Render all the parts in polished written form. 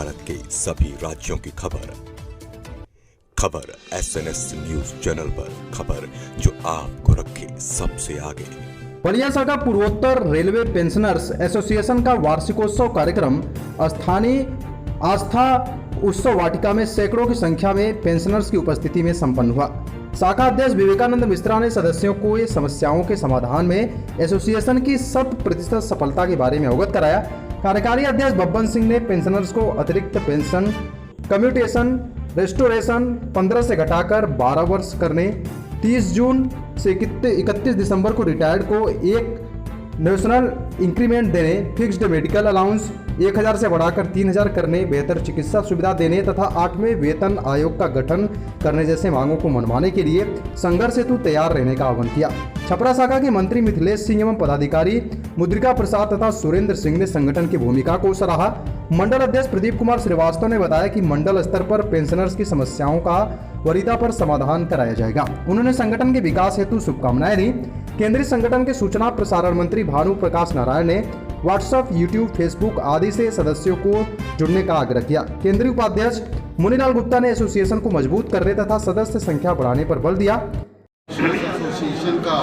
भारत के सभी राज्यों की खबर SNS न्यूज चैनल पर, खबर जो आपको रखे सबसे आगे। बलियासागर पूर्वोत्तर रेलवे पेंशनर्स एसोसिएशन का वार्षिकोत्सव कार्यक्रम स्थानीय आस्था उत्सव वाटिका में सैकड़ों की संख्या में पेंशनर्स की उपस्थिति में संपन्न हुआ। शाखा अध्यक्ष विवेकानंद मिश्रा ने सदस्यों को ये समस्याओं के समाधान में एसोसिएशन की 100% सफलता के बारे में अवगत कराया। कार्यकारी अध्यक्ष बब्बन सिंह ने पेंशनर्स को अतिरिक्त पेंशन कम्यूटेशन रेस्टोरेशन 15 से घटाकर 12 वर्ष करने, 30 जून से 31 दिसंबर को रिटायर्ड को एक नेशनल इंक्रीमेंट देने, फिक्स्ड मेडिकल अलाउंस 1000 से बढ़ाकर 3000 करने, बेहतर चिकित्सा सुविधा देने तथा 8वें वेतन आयोग का गठन करने जैसे मांगों को मनवाने के लिए संघर्ष हेतु तैयार रहने का आह्वान किया। छपरा शाखा के मंत्री मिथिलेश सिंह एवं पदाधिकारी मुद्रिका प्रसाद तथा सुरेंद्र सिंह ने संगठन की भूमिका को सराहा। मंडल अध्यक्ष प्रदीप कुमार श्रीवास्तव ने बताया कि मंडल स्तर पर पेंशनर्स की समस्याओं का वरीयता पर समाधान कराया जाएगा। उन्होंने संगठन के विकास हेतु शुभकामनाएं दी। केंद्रीय संगठन के सूचना प्रसारण मंत्री भानु प्रकाश नारायण ने व्हाट्सएप, यूट्यूब, फेसबुक आदि से सदस्यों को जुड़ने का आग्रह किया। केंद्रीय उपाध्यक्ष मुनीलाल गुप्ता ने एसोसिएशन को मजबूत करने तथा सदस्य संख्या बढ़ाने पर बल दिया। एसोसिएशन का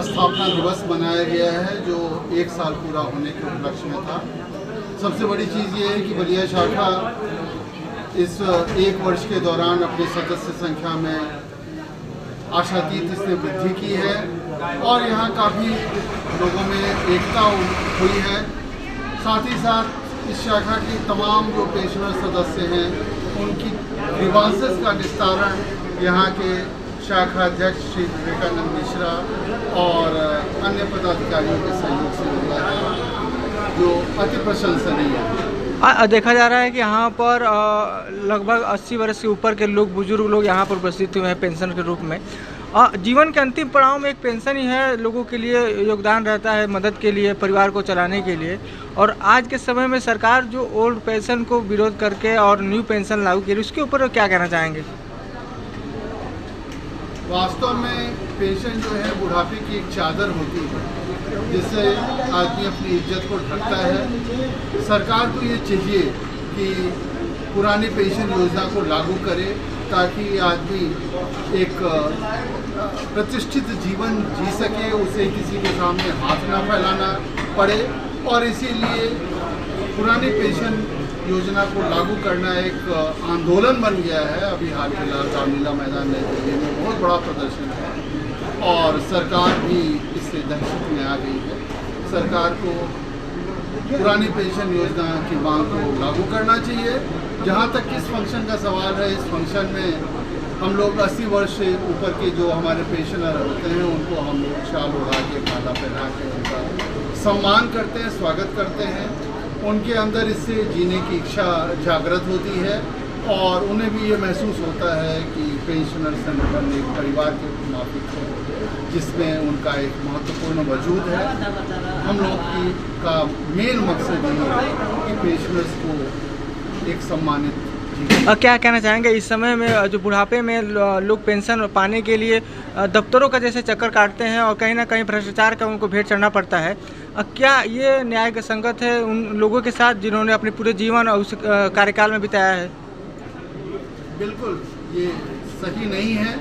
स्थापना दिवस मनाया गया है जो 1 साल पूरा होने के उपलक्ष्य में था। सबसे बड़ी चीज़ ये है कि बलिया शाखा इस 1 वर्ष के दौरान अपनी सदस्य संख्या में आशातीत इसने वृद्धि की है और यहाँ काफ़ी लोगों में एकता हुई है। साथ ही साथ इस शाखा की तमाम जो पेंशनर सदस्य हैं उनकी ग्रीवांसेस का निस्तारण यहाँ के शाखा अध्यक्ष श्री विवेकानंद मिश्रा और अन्य पदाधिकारियों के सहयोग से हुआ है, जो अति प्रशंसनीय है। देखा जा रहा है कि यहाँ पर लगभग 80 वर्ष के ऊपर के लोग, बुजुर्ग लोग यहाँ पर उपस्थित हुए हैं पेंशन के रूप में। जीवन के अंतिम पड़ाव में एक पेंशन ही है, लोगों के लिए योगदान रहता है, मदद के लिए, परिवार को चलाने के लिए। और आज के समय में सरकार जो ओल्ड पेंशन को विरोध करके और न्यू पेंशन लागू की, उसके ऊपर क्या कहना चाहेंगे? वास्तव में पेंशन जो है बुढ़ापे की एक चादर होती है जिससे आदमी अपनी इज्जत को ढकता है। सरकार को ये चाहिए कि पुरानी पेंशन योजना को लागू करे ताकि आदमी एक प्रतिष्ठित जीवन जी सके, उसे किसी के सामने हाथ ना फैलाना पड़े। और इसीलिए पुरानी पेंशन योजना को लागू करना एक आंदोलन बन गया है। अभी हाल फिलहाल रामलीला मैदान नई दिल्ली में बहुत बड़ा प्रदर्शन है और सरकार भी इससे दहशत में आ गई है। सरकार को पुरानी पेंशन योजना की मांग को लागू करना चाहिए। जहाँ तक इस फंक्शन का सवाल है, इस फंक्शन में हम लोग 80 वर्ष से ऊपर के जो हमारे पेंशनर होते हैं उनको हम लोग शाल उड़ा के, माला पहना के उनका सम्मान करते हैं, स्वागत करते हैं। उनके अंदर इससे जीने की इच्छा जागृत होती है और उन्हें भी ये महसूस होता है कि पेंशनर संगठन एक परिवार के माफिक है जिसमें उनका एक महत्वपूर्ण वजूद है। हम लोग का मेन मकसद ये है कि पेंशनर्स को एक सम्मानित। क्या कहना चाहेंगे इस समय में जो बुढ़ापे में लोग पेंशन पाने के लिए दफ्तरों का जैसे चक्कर काटते हैं और कहीं ना कहीं भ्रष्टाचार का उनको भेंट चढ़ना पड़ता है, क्या ये न्याय का संगत है उन लोगों के साथ जिन्होंने अपने पूरे जीवन और उस कार्यकाल में बिताया है? बिल्कुल ये सही नहीं है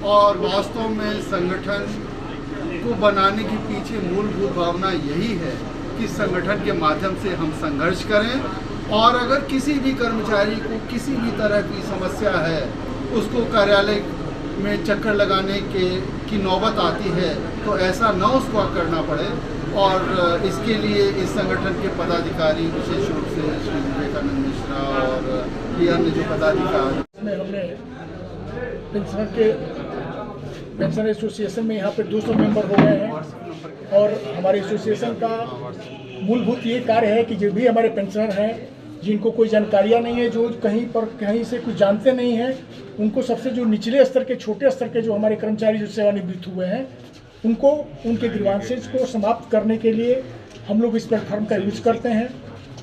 और वास्तव में संगठन को बनाने के पीछे मूलभूत भावना यही है कि संगठन के माध्यम से हम संघर्ष करें और अगर किसी भी कर्मचारी को किसी भी तरह की समस्या है, उसको कार्यालय में चक्कर लगाने की नौबत आती है तो ऐसा न उसको करना पड़े। और इसके लिए इस संगठन के पदाधिकारी, विशेष रूप से श्री विवेकानंद मिश्रा और ये अन्य जो पदाधिकारी, हमने पेंशन एसोसिएशन में यहाँ पे 200 मेंबर हो गए हैं और हमारे एसोसिएशन का मूलभूत ये कार्य है कि जो भी हमारे पेंशनर हैं जिनको कोई जानकारियाँ नहीं है, जो कहीं से कुछ जानते नहीं हैं, उनको सबसे जो निचले स्तर के, छोटे स्तर के जो हमारे कर्मचारी जो सेवानिवृत्त हुए हैं उनको उनके ग्रीवांसेस को समाप्त करने के लिए हम लोग इस प्लेटफॉर्म का यूज करते हैं।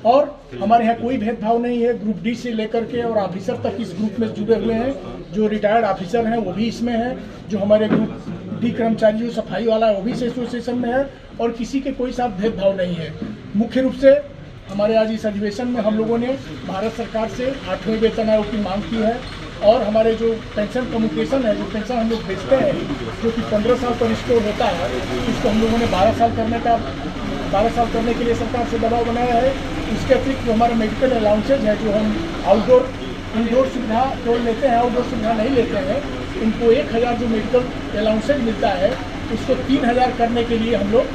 और हमारे यहाँ कोई भेदभाव नहीं है, ग्रुप डी से लेकर के और ऑफिसर तक इस ग्रुप में जुड़े हुए हैं। जो रिटायर्ड ऑफिसर हैं वो भी इसमें हैं, जो हमारे ग्रुप डी कर्मचारी जो सफाई वाला है वो भी इस एसोसिएशन में है और किसी के कोई साथ भेदभाव नहीं है। मुख्य रूप से हमारे आज इस अधिवेशन में हम लोगों ने भारत सरकार से 8वें वेतन आयोग की मांग की है और हमारे जो पेंशन कम्युनिकेशन है, जो पेंशन हम लोग भेजते हैं जो कि 15 साल पर रिस्टोर होता है, उसको हम लोगों ने 12 साल करने के लिए सरकार से दबाव बनाया है। उसके अतिरिक्त जो हमारे मेडिकल अलाउंसेज है, जो हम इंडोर सुविधा केवल लेते हैं, आउटडोर सुविधा नहीं लेते हैं, उनको 1000 जो मेडिकल अलाउंसेज मिलता है उसको 3000 करने के लिए हम लोग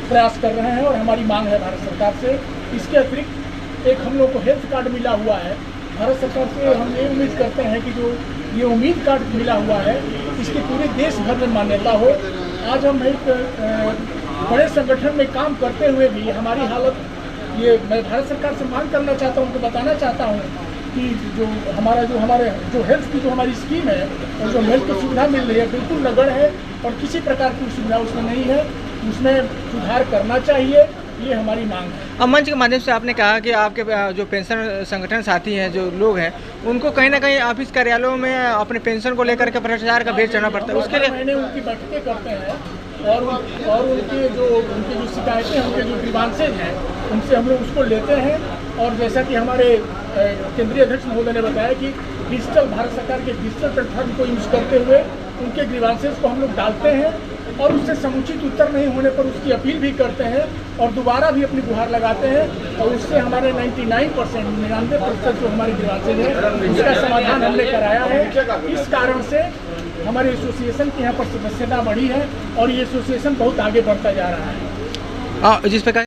प्रयास कर रहे हैं और हमारी मांग है भारत सरकार से। इसके अतिरिक्त एक हम लोग को हेल्थ कार्ड मिला हुआ है भारत सरकार से। हम ये उम्मीद करते हैं कि जो ये उम्मीद कार्ड मिला हुआ है इसकी पूरे देश भर में मान्यता हो। आज हम एक बड़े संगठन में काम करते हुए भी हमारी हालत ये, मैं भारत सरकार से मांग करना चाहता हूँ, उनको बताना चाहता हूँ कि जो हमारे हेल्थ की जो हमारी स्कीम है और जो हेल्थ की सुविधा मिल रही है बिल्कुल नगण्य है और किसी प्रकार की सुविधा उसमें नहीं है, उसमें सुधार करना चाहिए, ये हमारी मांग है। अब मंच के माध्यम से आपने कहा कि आपके जो पेंशन संगठन साथी हैं, जो लोग हैं, उनको कहीं ना कहीं ऑफिस कार्यालयों में अपने पेंशन को लेकर के भ्रष्टाचार का भेद चढ़ना पड़ता है। उसके लिए मैंने उनकी बैठकें करते हैं और उनकी जो शिकायतें, उनके जो ग्रीवांसेज हैं, उनसे हम लोग उसको लेते हैं। और जैसा कि हमारे केंद्रीय अध्यक्ष महोदय ने बताया कि डिजिटल भारत सरकार के डिजिटल प्लेटफॉर्म को यूज़ करते हुए उनके ग्रीवांसेज को हम लोग डालते हैं और उससे समुचित उत्तर नहीं होने पर उसकी अपील भी करते हैं और दोबारा भी अपनी गुहार लगाते हैं और उससे हमारे 99% जो हमारे ग्रीवांसेज हैं उसका समाधान हमने कराया है। इस कारण से हमारे एसोसिएशन की यहाँ पर सदस्यता बढ़ी है और ये एसोसिएशन बहुत आगे बढ़ता जा रहा है। जिस प्रकार